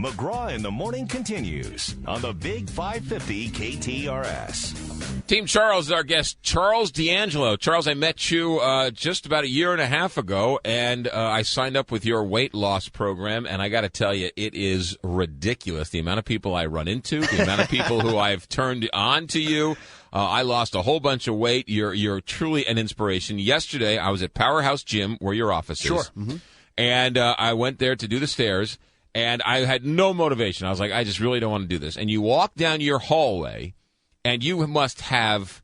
McGraw in the Morning continues on the Big 550 KTRS. Team Charles is our guest, Charles D'Angelo. Charles, I met you just about a year and a half ago, and I signed up with your weight loss program, and I got to tell you, it is ridiculous. The amount of people I run into, the amount of people who I've turned on to you. I lost a whole bunch of weight. You're truly an inspiration. Yesterday, I was at Powerhouse Gym, where your office is. Sure. Mm-hmm. And I went there to do the stairs, and I had no motivation. I was like, I just really don't want to do this. And you walk down your hallway, and you must have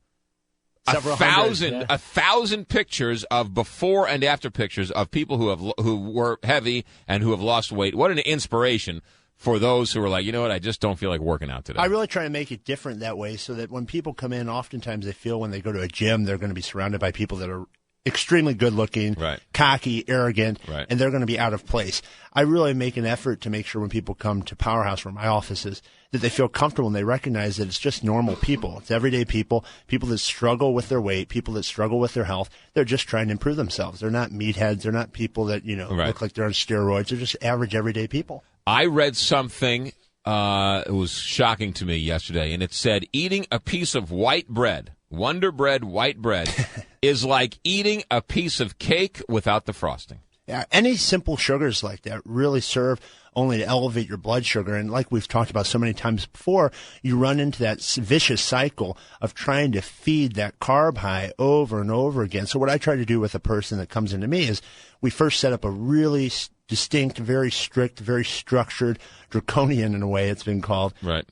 a thousand pictures of before and after pictures of people who were heavy and who have lost weight. What an inspiration for those who are like, you know what, I just don't feel like working out today. I really try to make it different that way so that when people come in, oftentimes they feel when they go to a gym, they're going to be surrounded by people that are extremely good-looking, right, cocky, arrogant, right, and they're going to be out of place. I really make an effort to make sure when people come to Powerhouse, where my office is, that they feel comfortable and they recognize that it's just normal people. It's everyday people, people that struggle with their weight, people that struggle with their health. They're just trying to improve themselves. They're not meatheads. They're not people that, right, look like they're on steroids. They're just average, everyday people. I read something, it was shocking to me yesterday, and it said eating a piece of white bread, Wonder Bread white bread, is like eating a piece of cake without the frosting. Yeah, any simple sugars like that really serve only to elevate your blood sugar. And like we've talked about so many times before, you run into that vicious cycle of trying to feed that carb high over and over again. So what I try to do with a person that comes into me is we first set up a really distinct, very strict, very structured, draconian in a way it's been called, right,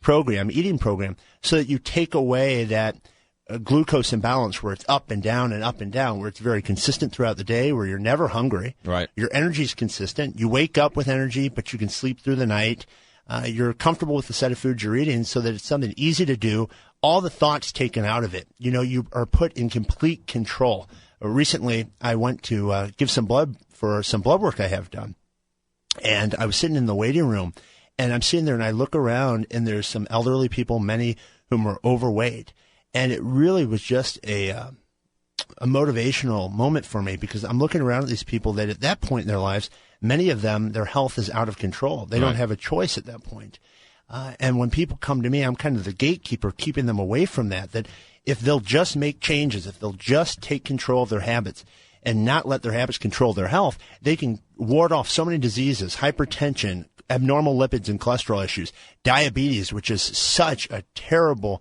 eating program, so that you take away that glucose imbalance where it's up and down and up and down, where it's very consistent throughout the day, where you're never hungry. Right. Your energy is consistent. You wake up with energy, but you can sleep through the night. You're comfortable with the set of foods you're eating so that it's something easy to do. All the thoughts taken out of it. You are put in complete control. Recently, I went to give some blood for some blood work I have done. And I was sitting in the waiting room, and I'm sitting there, and I look around, and there's some elderly people, many whom are overweight. And it really was just a motivational moment for me, because I'm looking around at these people that at that point in their lives, many of them, their health is out of control. They don't have a choice at that point. And when people come to me, I'm kind of the gatekeeper, keeping them away from that if they'll just make changes, if they'll just take control of their habits and not let their habits control their health, they can ward off so many diseases, hypertension, abnormal lipids and cholesterol issues, diabetes, which is such a terrible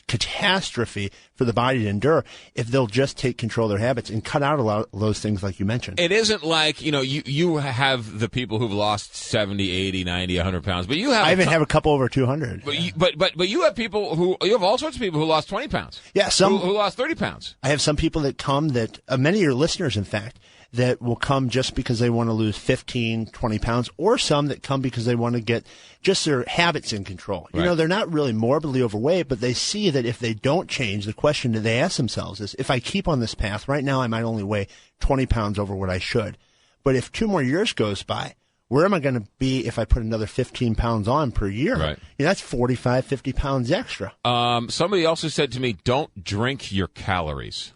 catastrophe for the body to endure, if they'll just take control of their habits and cut out a lot of those things like you mentioned. It isn't like, you have the people who've lost 70, 80, 90, 100 pounds, but you have... I even have a couple over 200. But you have people you have all sorts of people who lost 20 pounds. Yeah, some... Who lost 30 pounds. I have some people that come that, many of your listeners, in fact, that will come just because they want to lose 15, 20 pounds, or some that come because they want to get just their habits in control. Right. They're not really morbidly overweight, but they see that if they don't change, the question that they ask themselves is, if I keep on this path, right now I might only weigh 20 pounds over what I should. But if 2 more years goes by, where am I going to be if I put another 15 pounds on per year? Right. That's 45, 50 pounds extra. Somebody also said to me, don't drink your calories.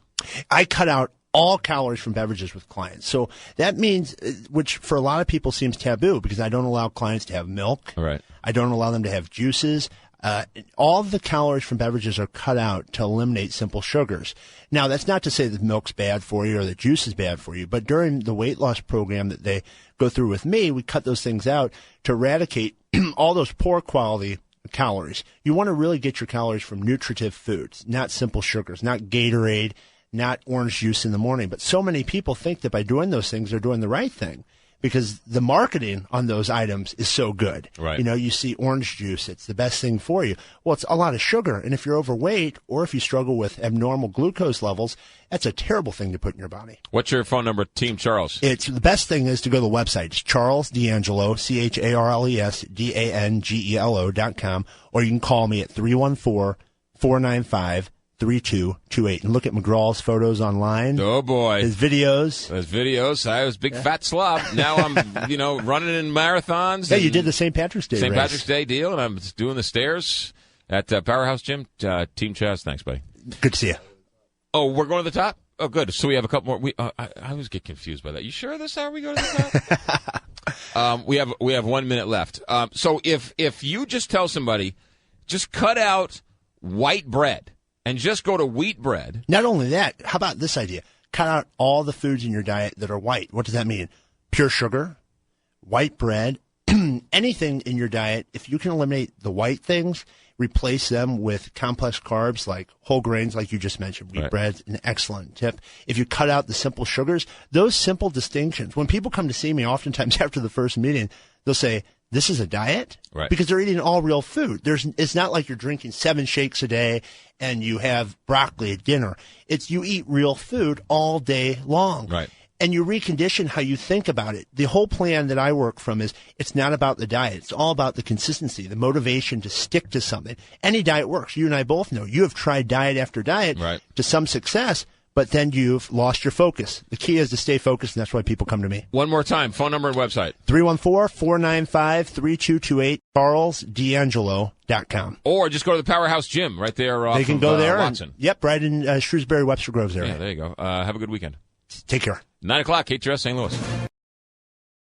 I cut out all calories from beverages with clients. So that means, which for a lot of people seems taboo, because I don't allow clients to have milk. Right. I don't allow them to have juices. All of the calories from beverages are cut out to eliminate simple sugars. Now, that's not to say that milk's bad for you or that juice is bad for you, but during the weight loss program that they go through with me, we cut those things out to eradicate all those poor quality calories. You want to really get your calories from nutritive foods, not simple sugars, not Gatorade, not orange juice in the morning. But so many people think that by doing those things, they're doing the right thing, because the marketing on those items is so good. Right. You see orange juice, it's the best thing for you. Well, it's a lot of sugar. And if you're overweight or if you struggle with abnormal glucose levels, that's a terrible thing to put in your body. What's your phone number, Team Charles? The best thing is to go to the website. It's Charles D'Angelo, CharlesDangelo.com, or you can call me at 314-495-3228 and look at McGraw's photos online. Oh boy, his videos. I was a big fat slob. Now I'm, running in marathons. Yeah, you did the St. Patrick's Day. St. Patrick's Day deal, and I'm doing the stairs at Powerhouse Gym. Team Chaz, thanks, buddy. Good to see you. Oh, we're going to the top. Oh, good. So we have a couple more. I always get confused by that. You sure this is how we go to the top? We have 1 minute left. So if you just tell somebody, just cut out white bread and just go to wheat bread. Not only that, how about this idea? Cut out all the foods in your diet that are white. What does that mean? Pure sugar, white bread, anything in your diet. If you can eliminate the white things, replace them with complex carbs like whole grains, like you just mentioned. Wheat bread's an excellent tip. If you cut out the simple sugars, those simple distinctions, when people come to see me, oftentimes after the first meeting, they'll say, this is a diet? Right. Because they're eating all real food. It's not like you're drinking 7 shakes a day and you have broccoli at dinner. It's you eat real food all day long. Right. And you recondition how you think about it. The whole plan that I work from is it's not about the diet. It's all about the consistency, the motivation to stick to something. Any diet works. You and I both know. You have tried diet after diet to some success, but then you've lost your focus. The key is to stay focused, and that's why people come to me. One more time, phone number and website. 314-495-3228, CharlesD'Angelo.com. Or just go to the Powerhouse Gym right there They can go there. Watson. Yep, right in Shrewsbury, Webster Groves area. Yeah, there you go. Have a good weekend. Take care. 9 o'clock, KTRS St. Louis.